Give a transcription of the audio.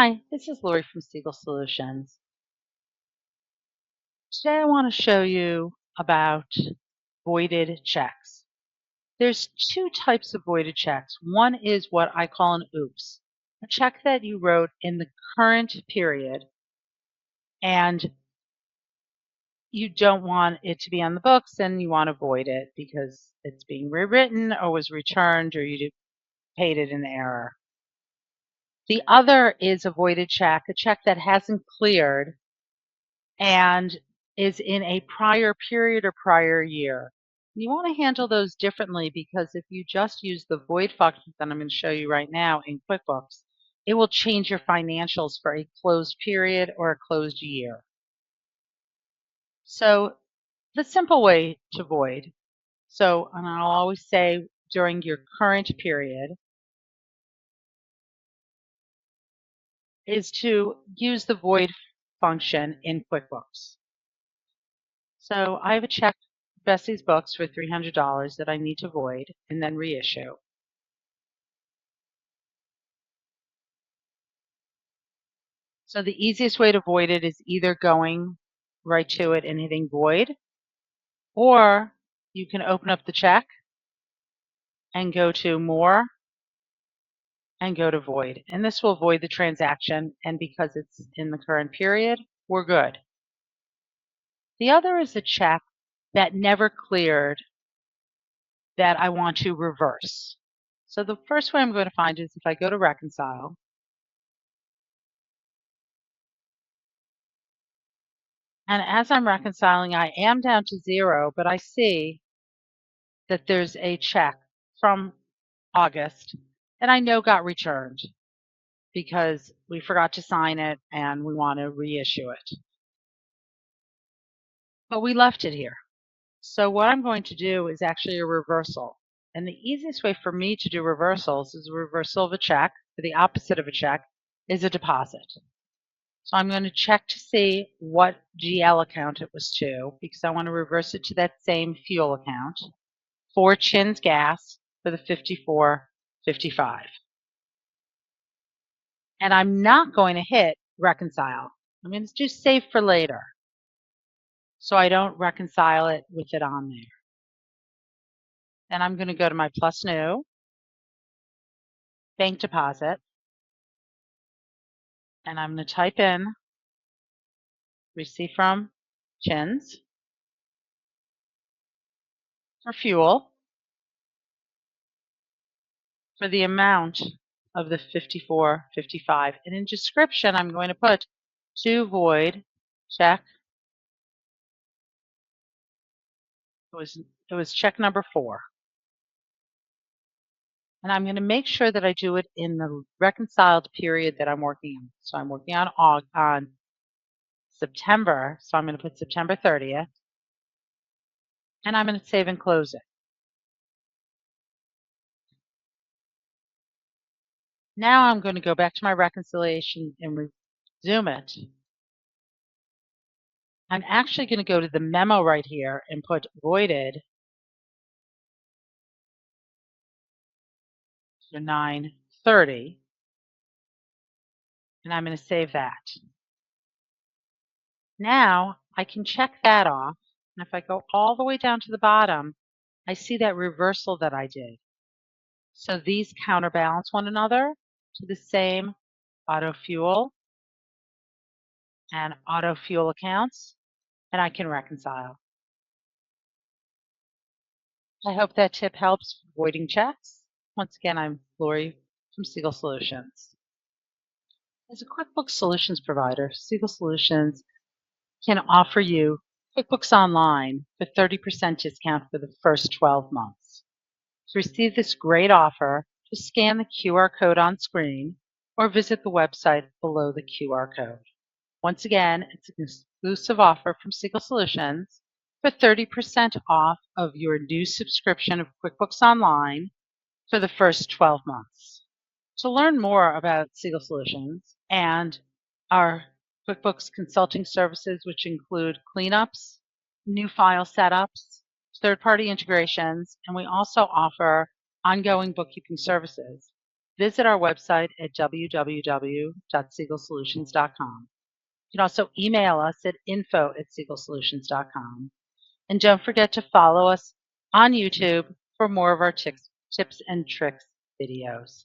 Hi, this is Lori from Siegel Solutions. Today I want to show you about voided checks. There's two types of voided checks. One is what I call an oops, a check that you wrote in the current period and you don't want it to be on the books and you want to void it because it's being rewritten or was returned or you paid it in error. The other is a voided check, a check that hasn't cleared and is in a prior period or prior year. You want to handle those differently because if you just use the void function that I'm going to show you right now in QuickBooks, it will change your financials for a closed period or a closed year. So the simple way to void, and I'll always say during your current period, is to use the void function in QuickBooks. So I have a check for Bessie's Books for $300 that I need to void and then reissue. So the easiest way to void it is either going right to it and hitting void, or you can open up the check and go to more and go to void. And this will void the transaction, and because it's in the current period, we're good. The other is a check that never cleared that I want to reverse. So the first way I'm going to find is if I go to reconcile, and as I'm reconciling, I am down to 0, but I see that there's a check from August that I know got returned because we forgot to sign it and we want to reissue it. But we left it here. So what I'm going to do is actually a reversal. And the easiest way for me to do reversals is a reversal of a check. The opposite of a check is a deposit. So I'm going to check to see what GL account it was to because I want to reverse it to that same fuel account for Chin's Gas for the $54.55. And I'm not going to hit reconcile. I'm going to just save for later so I don't reconcile it with it on there. Then I'm going to go to my plus new, bank deposit, and I'm going to type in receipt from Chin's for fuel for the amount of the $54.55. And in description, I'm going to put to void check. It was check number 4. And I'm going to make sure that I do it in the reconciled period that I'm working on. So I'm working on September, so I'm going to put September 30th. And I'm going to save and close it. Now I'm going to go back to my reconciliation and resume it. I'm actually going to go to the memo right here and put voided to 9/30. And I'm going to save that. Now I can check that off. And if I go all the way down to the bottom, I see that reversal that I did. So these counterbalance one another to the same auto fuel and auto fuel accounts, and I can reconcile. I hope that tip helps voiding checks. Once again, I'm Lori from Siegel Solutions. As a QuickBooks Solutions provider, Siegel Solutions can offer you QuickBooks Online for 30% discount for the first 12 months. To receive this great offer, just scan the QR code on screen or visit the website below the QR code. Once again, it's an exclusive offer from Siegel Solutions for 30% off of your new subscription of QuickBooks Online for the first 12 months. To learn more about Siegel Solutions and our QuickBooks consulting services, which include cleanups, new file setups, third-party integrations, and we also offer ongoing bookkeeping services. visit our website at www.siegelsolutions.com. You can also email us at info@siegelsolutions.com. And don't forget to follow us on YouTube for more of our tips and tricks videos.